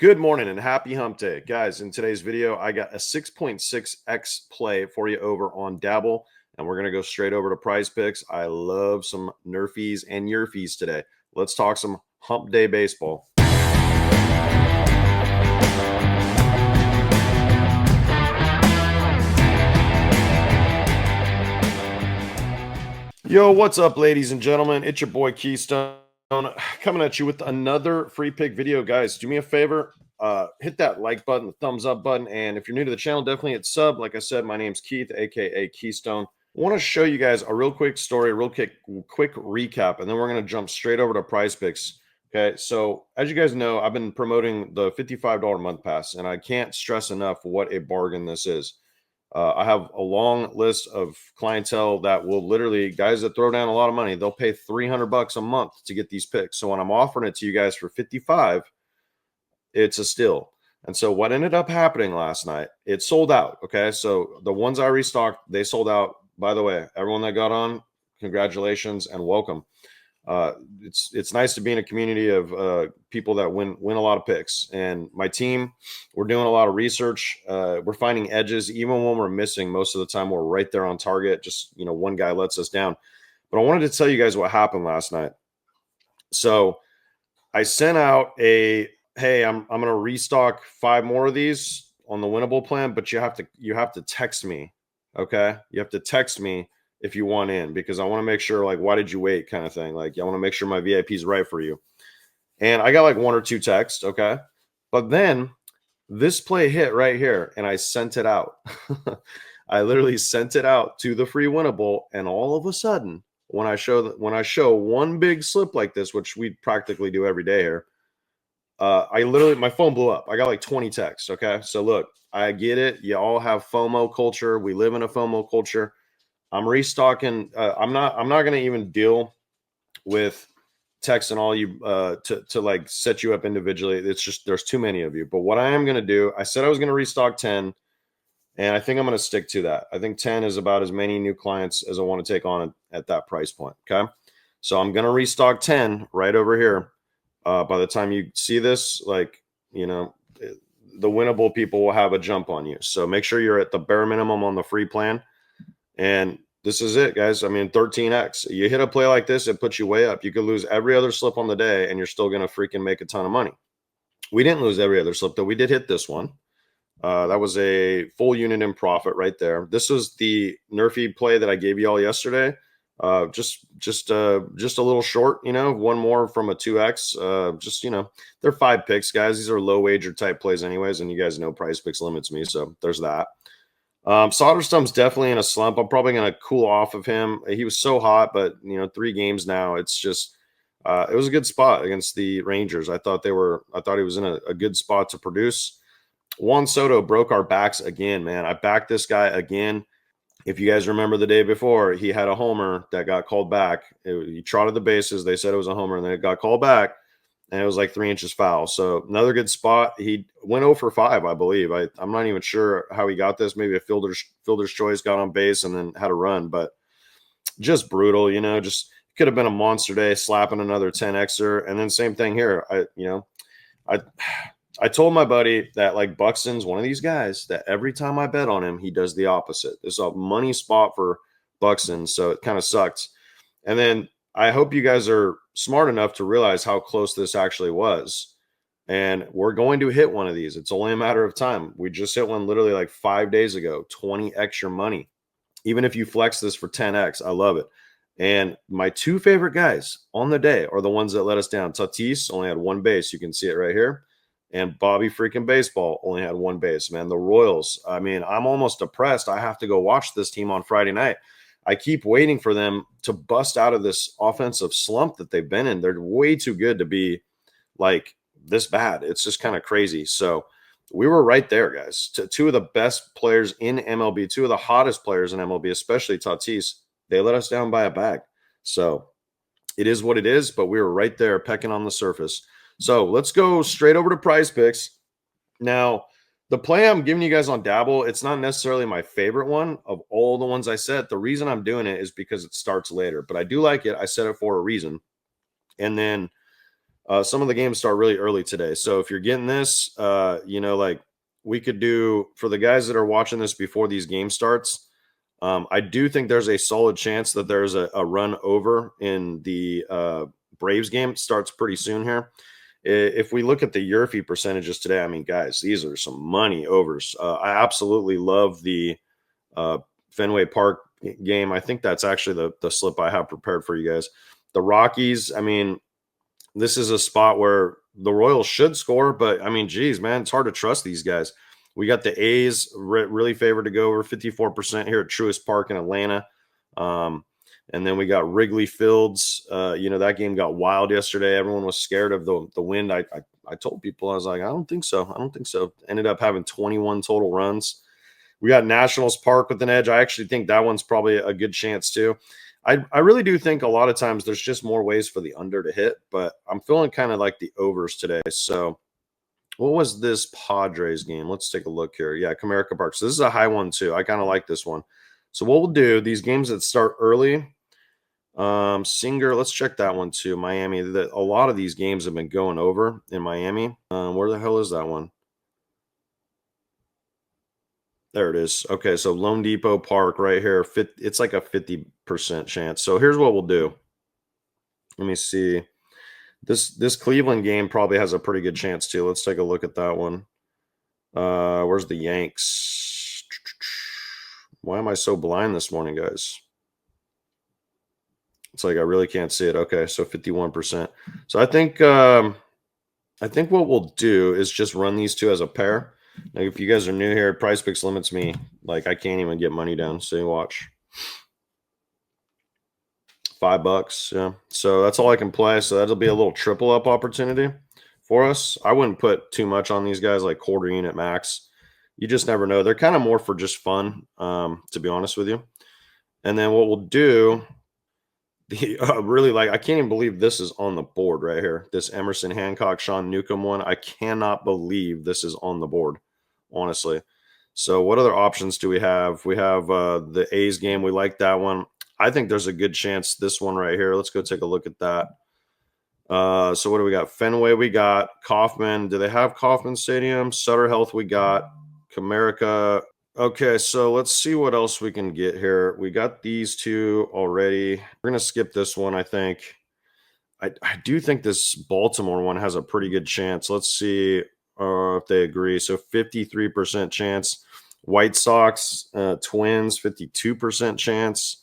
Good morning and happy hump day. Guys, in today's video, I got a 6.6x play for you over on Dabble, and we're going to go straight over to Prizepicks. I love some Nrfis and Yrfis today. Let's talk some hump day baseball. Yo, what's up, ladies and gentlemen? It's your boy Keystone coming at you with another free pick video. Guys, do me a favor, hit that like button, the thumbs up button, and if you're new to the channel, definitely hit sub. Like I said, my name's Keith, aka Keystone. I want to show you guys a real quick story, a real quick recap, and then we're going to jump straight over to Prizepicks. Okay, so as you guys know, I've been promoting the $55 month pass, and I can't stress enough what a bargain this is. I have a long list of clientele that will literally, guys that throw down a lot of money, they'll pay $300 a month to get these picks. So when I'm offering it to you guys for 55, it's a steal. And so what ended up happening last night, it sold out. Okay. So the ones I restocked, they sold out. By the way, everyone that got on, congratulations and welcome. It's nice to be in a community of people that win a lot of picks. And my team, we're doing a lot of research. We're finding edges, even when we're missing. Most of the time, we're right there on target. Just one guy lets us down. But I wanted to tell you guys what happened last night. So I sent out a hey, I'm going to restock 5 more of these on the winnable plan, but you have to text me. Okay, you have to text me if you want in, because I want to make sure, like, why did you wait kind of thing. Like, I want to make sure my VIP is right for you. And I got like 1 or 2 texts. Okay. But then this play hit right here and I sent it out. I literally sent it out to the free winnable. And all of a sudden, when I show one big slip like this, which we practically do every day here, my phone blew up. I got like 20 texts. Okay. So look, I get it. You all have FOMO culture. We live in a FOMO culture. I'm restocking. I'm not going to even deal with texting all you to like set you up individually. It's just there's too many of you. But what I am going to do, I said I was going to restock 10, and I think I'm going to stick to that. I think 10 is about as many new clients as I want to take on at that price point. Okay, so I'm going to restock 10 right over here. By the time you see this, like, the winnable people will have a jump on you. So make sure you're at the bare minimum on the free plan. And this is it, guys. I mean, 13x. You hit a play like this, it puts you way up. You could lose every other slip on the day, and you're still going to freaking make a ton of money. We didn't lose every other slip, though. We did hit this one. That was a full unit in profit right there. This was the Nrfi play that I gave you all yesterday. Just a little short, one more from a 2x. They're 5 picks, guys. These are low wager type plays anyways, and you guys know Prizepicks limits me, so there's that. Soderstrom's definitely in a slump. I'm probably going to cool off of him. He was so hot, but 3 games now, it's just it was a good spot against the Rangers. I thought he was in a good spot to produce. Juan Soto broke our backs again, man. I backed this guy again. If you guys remember the day before, he had a homer that got called back. He trotted the bases. They said it was a homer, and then it got called back, and it was like 3 inches foul. So another good spot. He went 0 for 5, I believe. I'm not even sure how he got this. Maybe a fielder's choice, got on base and then had a run, but just brutal. Just could have been a monster day, slapping another 10xer, and then same thing here. I told my buddy that, like, Buxton's one of these guys that every time I bet on him, he does the opposite. This is a money spot for Buxton, so it kind of sucked. And then I hope you guys are smart enough to realize how close this actually was. And we're going to hit one of these. It's only a matter of time. We just hit one literally like 5 days ago, 20x your money. Even if you flex this for 10x, I love it. And my 2 favorite guys on the day are the ones that let us down. Tatis only had 1 base. You can see it right here. And Bobby freaking Baseball only had 1 base, man. The Royals, I mean, I'm almost depressed. I have to go watch this team on Friday night. I keep waiting for them to bust out of this offensive slump that they've been in. They're way too good to be like this bad. It's just kind of crazy. So we were right there, guys. 2 of the best players in MLB, 2 of the hottest players in MLB, especially Tatis, they let us down by a bag. So it is what it is, but we were right there pecking on the surface. So let's go straight over to Prizepicks. Now, the play I'm giving you guys on Dabble, it's not necessarily my favorite one of all the ones I set. The reason I'm doing it is because it starts later, but I do like it. I set it for a reason. And then Some of the games start really early today. So if you're getting this, like we could do for the guys that are watching this before these games starts. I do think there's a solid chance that there's a run over in the Braves game. It starts pretty soon here. If we look at the Yrfi percentages today, I mean, guys, these are some money overs. I absolutely love the uh, Fenway Park game. I think that's actually the slip I have prepared for you guys. The Rockies, I mean, this is a spot where the Royals should score, but I mean, geez, man, it's hard to trust these guys. We got the A's really favored to go over 54% here at Truist Park in Atlanta. And then we got Wrigley Fields. That game got wild yesterday. Everyone was scared of the wind. I told people, I was like, I don't think so. I don't think so. Ended up having 21 total runs. We got Nationals Park with an edge. I actually think that one's probably a good chance too. I really do think a lot of times there's just more ways for the under to hit, but I'm feeling kind of like the overs today. So what was this Padres game? Let's take a look here. Yeah, Comerica Park. So this is a high one too. I kind of like this one. So what we'll do, these games that start early, Singer, let's check that one too. Miami. A lot of these games have been going over in Miami. Where the hell is that one? There it is. Okay, so Lone Depot Park right here. It's like a 50% chance. So here's what we'll do. Let me see. This Cleveland game probably has a pretty good chance too. Let's take a look at that one. Where's the Yanks? Why am I so blind this morning, guys? It's like I really can't see it. Okay, so 51%. So I think what we'll do is just run these two as a pair. Like if you guys are new here, Prizepicks limits me. Like I can't even get money down. So you watch. $5. Yeah. So that's all I can play. So that'll be a little triple up opportunity for us. I wouldn't put too much on these guys, like quarter unit max. You just never know. They're kind of more for just fun, to be honest with you. And then what we'll do, really like, I can't even believe this is on the board right here. This Emerson Hancock, Sean Newcomb one. I cannot believe this is on the board, honestly. So what other options do we have? We have the A's game. We like that one. I think there's a good chance this one right here. Let's go take a look at that. So what do we got? Fenway, we got Kauffman. Do they have Kauffman Stadium? Sutter Health, we got Comerica. Okay, so let's see what else we can get here. We got these two already. We're going to skip this one, I think. I do think this Baltimore one has a pretty good chance. Let's see if they agree. So 53% chance. White Sox, Twins, 52% chance.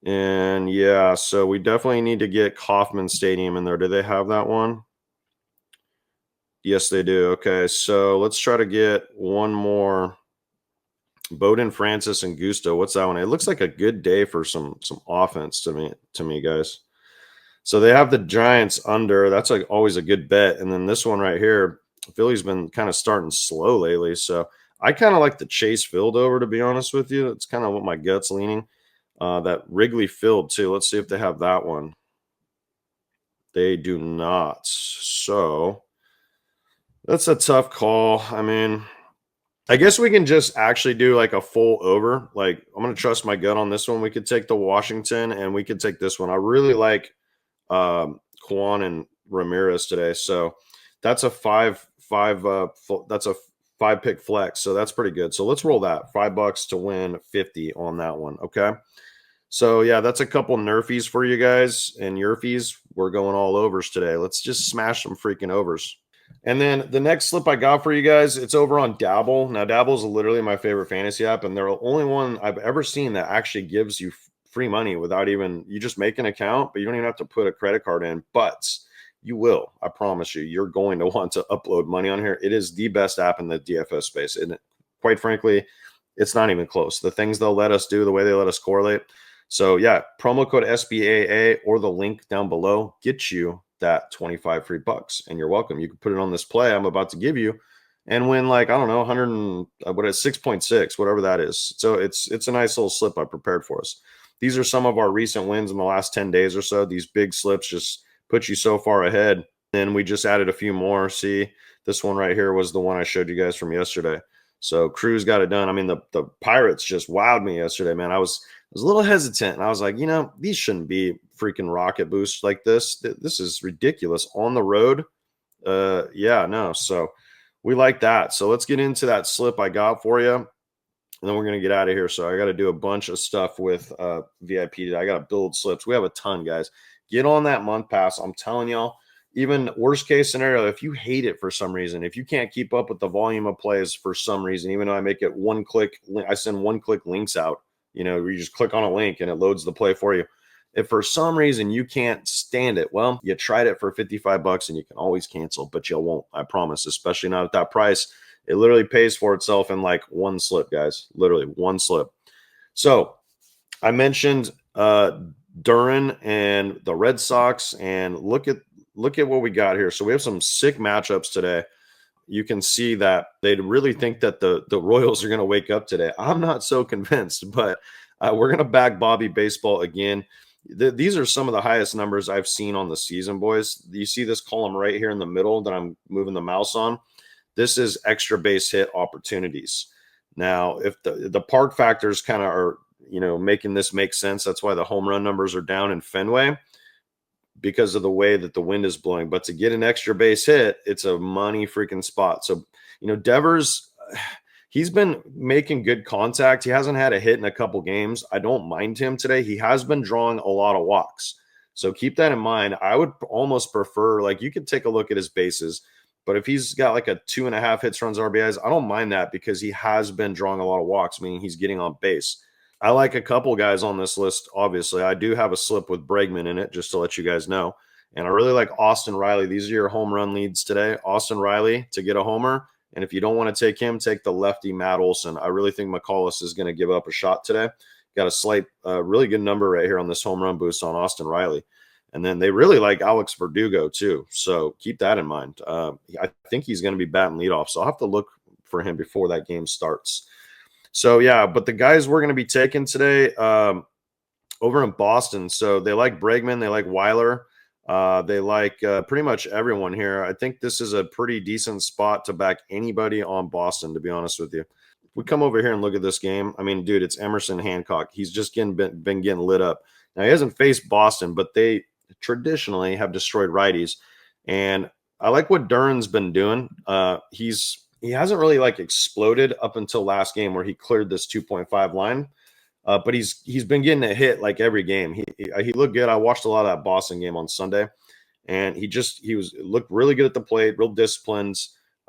And yeah, so we definitely need to get Kauffman Stadium in there. Do they have that one? Yes, they do. Okay, so let's try to get one more. Bowden, Francis, and Gusto. What's that one? It looks like a good day for some offense to me, guys. So they have the Giants under. That's like always a good bet. And then this one right here, Philly's been kind of starting slow lately. So I kind of like the Chase Field over, to be honest with you. It's kind of what my gut's leaning. That Wrigley Field too. Let's see if they have that one. They do not. So that's a tough call. I mean, I guess we can just actually do like a full over. Like I'm going to trust my gut on this one. We could take the Washington and we could take this one. I really like Kwan and Ramirez today. So that's a that's a 5-pick flex. So that's pretty good. So let's roll that $5 to win 50 on that one. Okay. So yeah, that's a couple Nrfis for you guys and Yrfis. We're going all overs today. Let's just smash some freaking overs. And then the next slip I got for you guys, it's over on Dabble. Now, Dabble is literally my favorite fantasy app, and they're the only one I've ever seen that actually gives you free money without even, you just make an account, but you don't even have to put a credit card in. But you will, I promise you, you're going to want to upload money on here. It is the best app in the DFS space. And quite frankly, it's not even close. The things they'll let us do, the way they let us correlate. So yeah, promo code SBAA or the link down below gets you that 25 free bucks, and you're welcome. You can put it on this play I'm about to give you and win, like, I don't know, 100 and what is 6.6, whatever that is. So it's a nice little slip I prepared for us. These are some of our recent wins in the last 10 days or so. These big slips just put you so far ahead. Then we just added a few more. See, this one right here was the one I showed you guys from yesterday. So Cruz got it done. I mean, the Pirates just wowed me yesterday, man. I was a little hesitant, and I was like, these shouldn't be freaking rocket boosts like this. This is ridiculous on the road. Yeah, no. So we like that. So let's get into that slip I got for you, and then we're gonna get out of here. So I got to do a bunch of stuff with VIP today. I got to build slips. We have a ton, guys. Get on that month pass. I'm telling y'all. Even worst case scenario, if you hate it for some reason, if you can't keep up with the volume of plays for some reason, even though I make it one click, I send one click links out. Where you just click on a link and it loads the play for you. If for some reason you can't stand it, well, you tried it for $55 and you can always cancel, but you won't. I promise, especially not at that price. It literally pays for itself in like one slip, guys. Literally one slip. So I mentioned Duran and the Red Sox, and look at what we got here. So we have some sick matchups today. You can see that they really think that the Royals are going to wake up today. I'm not so convinced, but we're going to back Bobby Baseball again. These are some of the highest numbers I've seen on the season, boys. You see this column right here in the middle that I'm moving the mouse on? This is extra base hit opportunities. Now, if the park factors kind of are, making this make sense, that's why the home run numbers are down in Fenway, because of the way that the wind is blowing. But to get an extra base hit, it's a money freaking spot. So, Devers, he's been making good contact. He hasn't had a hit in a couple games. I don't mind him today. He has been drawing a lot of walks. So keep that in mind. I would almost prefer, like, you could take a look at his bases, but if he's got like a 2.5 hits, runs, RBIs, I don't mind that because he has been drawing a lot of walks, meaning he's getting on base. I like a couple guys on this list, obviously. I do have a slip with Bregman in it, just to let you guys know. And I really like Austin Riley. These are your home run leads today. Austin Riley to get a homer. And if you don't want to take him, take the lefty Matt Olson. I really think McCullis is going to give up a shot today. Got a slight, really good number right here on this home run boost on Austin Riley. And then they really like Alex Verdugo too. So keep that in mind. I think he's going to be batting leadoff. So I'll have to look for him before that game starts. So, yeah, but the guys we're going to be taking today over in Boston, so they like Bregman, they like Weiler, they like pretty much everyone here. I think this is a pretty decent spot to back anybody on Boston, to be honest with you. If we come over here and look at this game, I mean, dude, it's Emerson Hancock. He's just been getting lit up. Now, he hasn't faced Boston, but they traditionally have destroyed righties. And I like what Duran's been doing. He hasn't really like exploded up until last game where he cleared this 2.5 line, but he's been getting a hit like every game. He looked good. I watched a lot of that Boston game on Sunday, and he looked really good at the plate, real disciplined.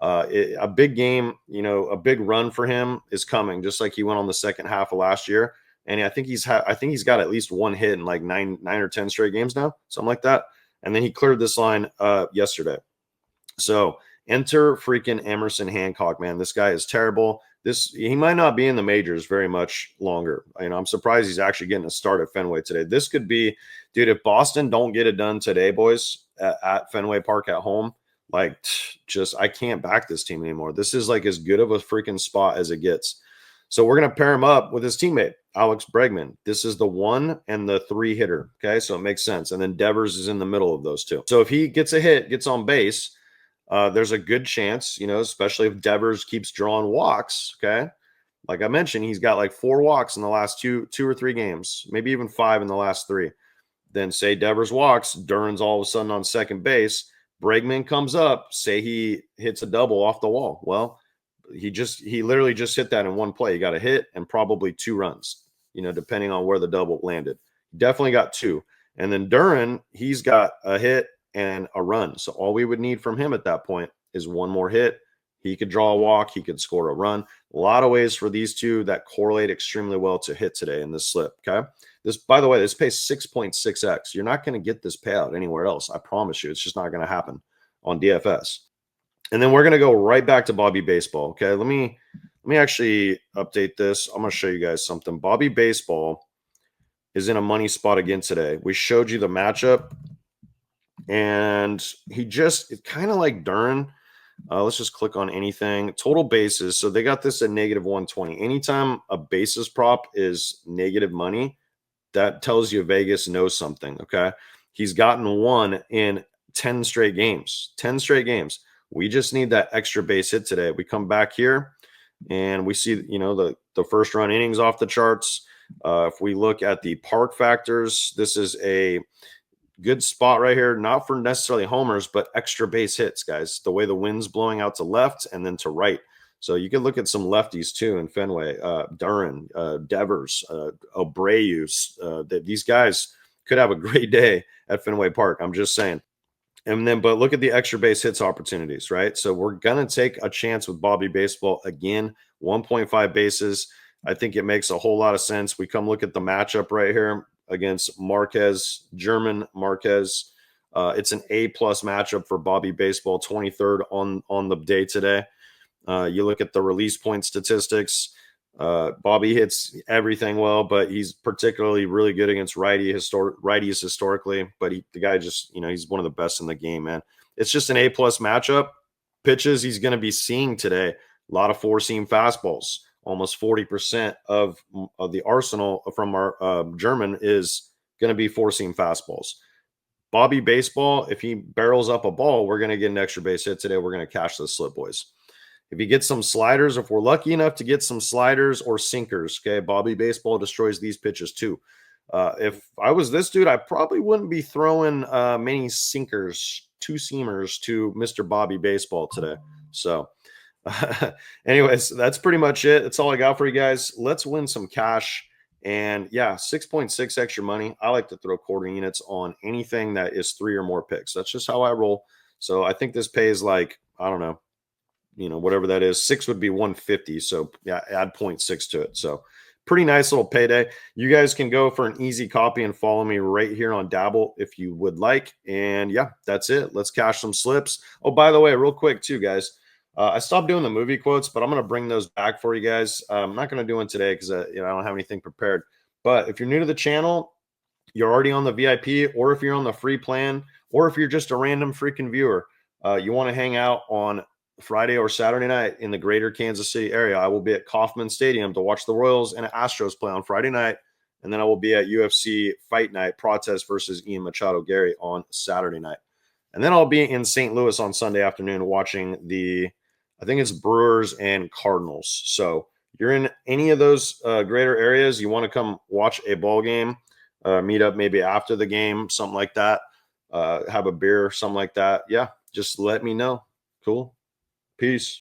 A big game, a big run for him is coming, just like he went on the second half of last year. And I think he's got at least one hit in like nine or 10 straight games now, something like that. And then he cleared this line yesterday. So enter freaking Emerson Hancock, man. This guy is terrible. He might not be in the majors very much longer. I'm surprised he's actually getting a start at Fenway today. This could be, dude, if Boston don't get it done today, boys, at Fenway Park at home, like, I can't back this team anymore. This is like as good of a freaking spot as it gets. So we're going to pair him up with his teammate, Alex Bregman. This is the 1 and the 3 hitter. Okay, so it makes sense. And then Devers is in the middle of those two. So if he gets a hit, gets on base, there's a good chance, especially if Devers keeps drawing walks. Okay. Like I mentioned, he's got like 4 walks in the last two or 3 games, maybe even 5 in the last 3. Then say Devers walks, Duran's all of a sudden on second base. Bregman comes up, say he hits a double off the wall. Well, he literally just hit that in one play. He got a hit and probably 2 runs, depending on where the double landed. Definitely got 2. And then Duran, he's got a hit and a run. So all we would need from him at that point is 1 more hit. He could draw a walk. He could score a run. A lot of ways for these two that correlate extremely well to hit today in this slip. Okay. This, by the way, this pays 6.6x. You're not going to get this payout anywhere else. I promise you. It's just not going to happen on DFS. And then we're going to go right back to Bobby Baseball. Okay. Let me actually update this. I'm going to show you guys something. Bobby Baseball is in a money spot again today. We showed you the matchup, and it's kind of like Duran. Let's just click on anything. Total bases. So they got this at -120. Anytime a bases prop is negative money, that tells you Vegas knows something. Okay. He's gotten 1 in 10 straight games. 10 straight games. We just need that extra base hit today. We come back here. And we see, the first run innings off the charts. If we look at the park factors, this is a good spot right here, not for necessarily homers, but extra base hits, guys. The way the wind's blowing out to left and then to right. So you can look at some lefties too in Fenway, Duran, Devers, Abreu. These guys could have a great day at Fenway Park. I'm just saying. And then, but look at the extra base hits opportunities, right? So we're going to take a chance with Bobby Baseball again, 1.5 bases. I think it makes a whole lot of sense. We come look at the matchup right here against Marquez, German Marquez. It's an A+ matchup for Bobby Baseball, 23rd on the day today. You look at the release point statistics. Bobby hits everything well, but he's particularly really good against righties historically. But the guy just, he's one of the best in the game, man. It's just an A+ matchup. Pitches he's going to be seeing today. A lot of four-seam fastballs. Almost 40% of the arsenal from our German is going to be four-seam fastballs. Bobby Baseball, if he barrels up a ball, we're going to get an extra base hit today. We're going to cash the slip, boys. If he gets some sliders, if we're lucky enough to get some sliders or sinkers, okay, Bobby Baseball destroys these pitches too. If I was this dude, I probably wouldn't be throwing many sinkers, two seamers to Mr. Bobby Baseball today. So, anyways, that's pretty much it. That's all I got for you guys. Let's win some cash. And yeah, 6.6 extra money. I like to throw quarter units on anything that is 3 or more picks. That's just how I roll. So I think this pays like, I don't know, whatever that is. 6 would be 150. So yeah, add 0.6 to it. So pretty nice little payday. You guys can go for an easy copy and follow me right here on Dabble if you would like. And yeah, that's it. Let's cash some slips. Oh, by the way, real quick too, guys. I stopped doing the movie quotes, but I'm going to bring those back for you guys. I'm not going to do one today because I don't have anything prepared. But if you're new to the channel, you're already on the VIP, or if you're on the free plan, or if you're just a random freaking viewer, you want to hang out on Friday or Saturday night in the greater Kansas City area, I will be at Kauffman Stadium to watch the Royals and Astros play on Friday night. And then I will be at UFC Fight Night, Protest versus Ian Machado Gary on Saturday night. And then I'll be in St. Louis on Sunday afternoon watching I think it's Brewers and Cardinals. So you're in any of those greater areas, you want to come watch a ball game, meet up maybe after the game, something like that, have a beer, something like that. Yeah, just let me know. Cool. Peace.